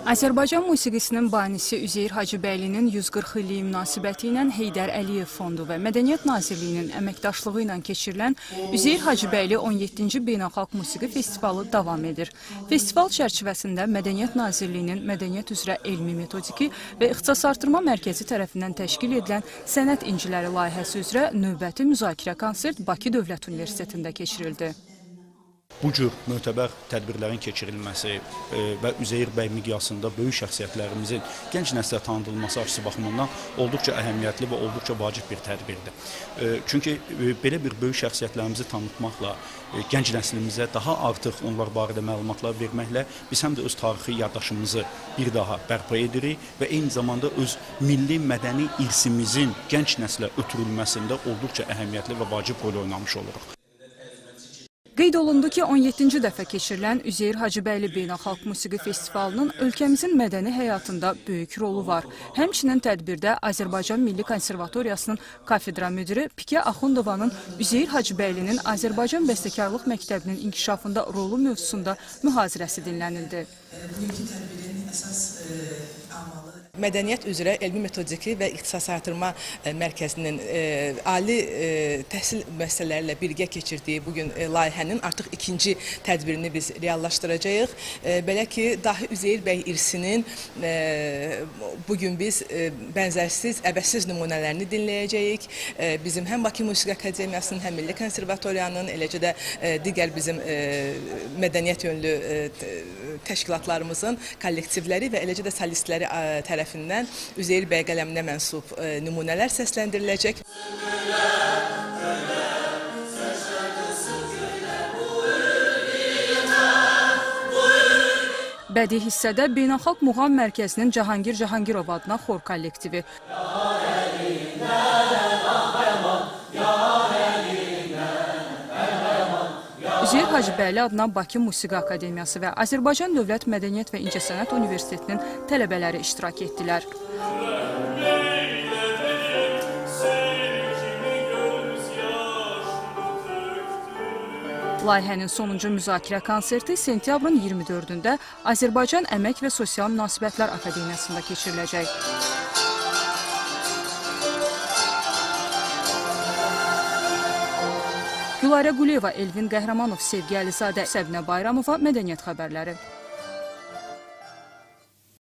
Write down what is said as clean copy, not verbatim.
Azərbaycan musiqisinin banisi Üzeyir Hacıbəylinin 140 illiyi münasibəti ilə Heydər Əliyev Fondu və Mədəniyyət Nazirliyinin əməkdaşlığı ilə keçirilən Üzeyir Hacıbəyli 17-ci Beynəlxalq Musiqi Festivalı davam edir. Festival çərçivəsində Mədəniyyət Nazirliyinin Mədəniyyət üzrə elmi metodiki və ixtisasartırma mərkəzi tərəfindən təşkil edilən Sənət İnciləri layihəsi üzrə növbəti müzakirə konsert Bakı Dövlət Universitetində keçirildi. Bu cür mötəbər tədbirlərin keçirilməsi və Üzeyir bəy miqyasında böyük şəxsiyyətlərimizin gənc nəslə tanıdılması açısı baxımından olduqca əhəmiyyətli və olduqca vacib bir tədbirdir. Çünki belə bir böyük şəxsiyyətlərimizi tanıtmaqla, gənc nəslimizə daha artıq onlar barədə məlumatlar verməklə biz həm də öz tarixi yaddaşımızı bir daha bərpa edirik və eyni zamanda öz milli mədəni irsimizin gənc nəslə ötürülməsində olduqca əhəmiyyətli və vacib rol oynamış oluruq. Qeyd olundu ki, 17-ci dəfə keçirilən Üzeyir Hacıbəyli Beynəlxalq Musiqi Festivalının ölkəmizin mədəni həyatında böyük rolu var. Həmçinin tədbirdə Azərbaycan Milli Konservatoriyasının kafedra müdiri Pikə Axundovanın Üzeyir Hacıbəylinin Azərbaycan Bəstəkarlıq Məktəbinin inkişafında rolu mövzusunda mühazirəsi dinlənildi. Bugünkü tədbirin əsas amalı Mədəniyyət üzrə elmi metodiki və ixtisasartırma mərkəzinin ali təhsil müəssisələri ilə birgə keçirdiyi bugün layihənin artıq ikinci tədbirini biz reallaşdıracağıq. Belə ki, dahi Üzeyir bəy irsinin bugün biz bənzərsiz, əbəssiz nümunələrini dinləyəcəyik. Bizim həm Bakı Musiqi Akademiyasının, həm Milli Konservatoriyanın, eləcə də digər bizim mədəniyyət yönlü təşkilatlarımızın kollektivləri və eləcə də solistləri tərəfindən Üzeyir bəy qələminə mənsub nümunələr səsləndiriləcək. Bədii hissədə Beynəlxalq Muğam Mərkəzinin Cahangir Cahangirov adına xor kollektivi, Üzeyir Hacıbəyli adına Bakı Musiqi Akademiyası və Azərbaycan Dövlət Mədəniyyət və İncəsənət Universitetinin tələbələri iştirak etdilər. Layihənin sonuncu müzakirə konserti sentyabrın 24-də Azərbaycan Əmək və Sosial Münasibətlər Akademiyasında keçiriləcək. Gülarə Quliyeva, Elvin Qəhrəmanov, Sevgi Əlizadə, Səbinə Bayramova, Mədəniyyət xəbərləri.